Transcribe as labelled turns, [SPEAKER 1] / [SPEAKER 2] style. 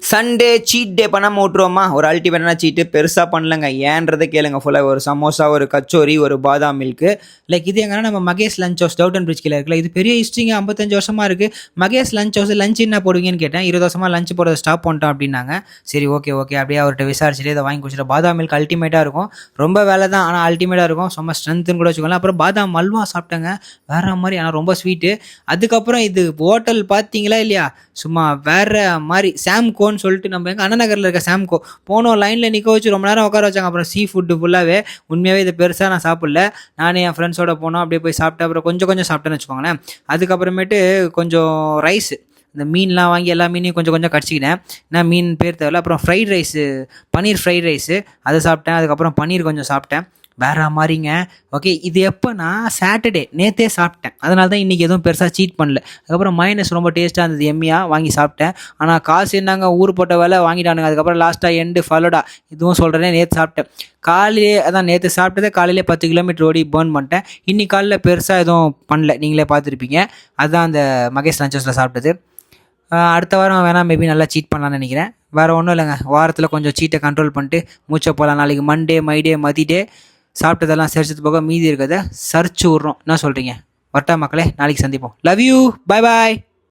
[SPEAKER 1] Sunday seat டே பண்ணாமல் விட்ருவோமா? ஒரு அல்டிமேட்டான சீட்டு பெருசாக பண்ணலங்க. ஏன்றதை கேளுங்க. ஃபுல்லாக ஒரு சமோசா, ஒரு கச்சோரி, ஒரு பாதாம் மில்க்கு. லைக் இது எங்கன்னா நம்ம Mahesh lunch house Doveton bridge கீழே இருக்குல்ல, இது பெரிய ஹிஸ்ட்ரிங்க. 55 வருஷமாக இருக்குது. மகேஷ் லஞ்ச் ஹவுஸ் லஞ்ச் என்ன போடுவீங்கன்னு கேட்டேன். 20 வருஷமாக லஞ்ச் போடுறத ஸ்டாப் பண்ணிட்டோம் அப்படின்னாங்க. சரி, ஓகே அப்படியே அவர்கிட்ட விசாரிச்சுட்டு இதை வாங்கி குடிச்சிட்டு. பாதாம் மில்க் அல்டிமேட்டாக இருக்கும். ரொம்ப வேலை தான், ஆனால் அல்டிமேட்டாக இருக்கும். சும்மா ஸ்ட்ரென்த்துன்னு கூட வச்சுக்கோங்களேன். அப்புறம் பாதாம் அல்வா சாப்பிட்டேங்க. வேறு மாதிரி, ஆனால் ரொம்ப ஸ்வீட்டு. அதுக்கப்புறம் இது ஹோட்டல் பார்த்தீங்களா இல்லையா, சும்மா வேறு மாதிரி சாம்கோன்னு சொல்லிட்டு நம்ம எங்கள் அண்ணா நகரில் இருக்க சாம்கோ போனோம். லைனில் நிற்க வச்சு ரொம்ப நேரம் உட்கார வச்சாங்க. அப்புறம் சீ ஃபுட்டு ஃபுல்லாகவே உண்மையாகவே இது பெருசாக நான் சாப்பிடல. நானே என் ஃப்ரெண்ட்ஸோட போனோம், அப்படியே போய் சாப்பிட்டேன். அப்புறம் கொஞ்சம் சாப்பிட்டேன்னு வச்சுக்கோங்களேன். அதுக்கப்புறமேட்டு கொஞ்சம் ரைஸ், இந்த மீன்லாம் வாங்கி எல்லா மீனையும் கொஞ்சம் கடிச்சிக்கினேன். ஏன்னா மீன் பேர் தேவையில்ல. அப்புறம் ஃப்ரைட் ரைஸு, பன்னீர் ஃப்ரைட் ரைஸு அதை சாப்பிட்டேன். அதுக்கப்புறம் பன்னீர் கொஞ்சம் சாப்பிட்டேன். வேறு மாதிரிங்க. ஓகே, இது எப்போனா சாட்டர்டே நேற்றே சாப்பிட்டேன். அதனால தான் இன்றைக்கி எதுவும் பெருசாக சீட் பண்ணல. அதுக்கப்புறம் மைனஸ் ரொம்ப டேஸ்ட்டாக இருந்தது, எம்மியாக வாங்கி சாப்பிட்டேன். ஆனால் காசு என்னங்க, ஊர் போட்ட வேலை வாங்கிட்டானுங்க. அதுக்கப்புறம் லாஸ்ட்டாக எண்டு ஃபலோடா இதுவும் சொல்கிறேனே, நேற்று சாப்பிட்டேன். காலையிலே அதான் நேற்று சாப்பிட்டதே காலையிலே 10 கிலோமீட்டர் ஓடி பேர்ன் பண்ணிட்டேன். இன்னைக்கு காலையில் பெருசாக எதுவும் பண்ணல, நீங்களே பார்த்துருப்பீங்க. அதுதான் அந்த மகேஷ் லஞ்ச் ஹவுஸில் சாப்பிட்டது. அடுத்த வாரம் வேணால் மேபி நல்லா சீட் பண்ணலான்னு நினைக்கிறேன். வேறு ஒன்றும் இல்லைங்க, வாரத்தில் கொஞ்சம் சீட்டை கண்ட்ரோல் பண்ணிட்டு மூச்சை போகலாம். நாளைக்கு மண்டே மதிடே சாப்பிட்டதெல்லாம் சரிச்சது போக மீதி இருக்கிறத சரிச்சு விட்றோம். என்ன சொல்கிறீங்க? வரட்டா மக்களே, நாளைக்கு சந்திப்போம். Love you, bye bye.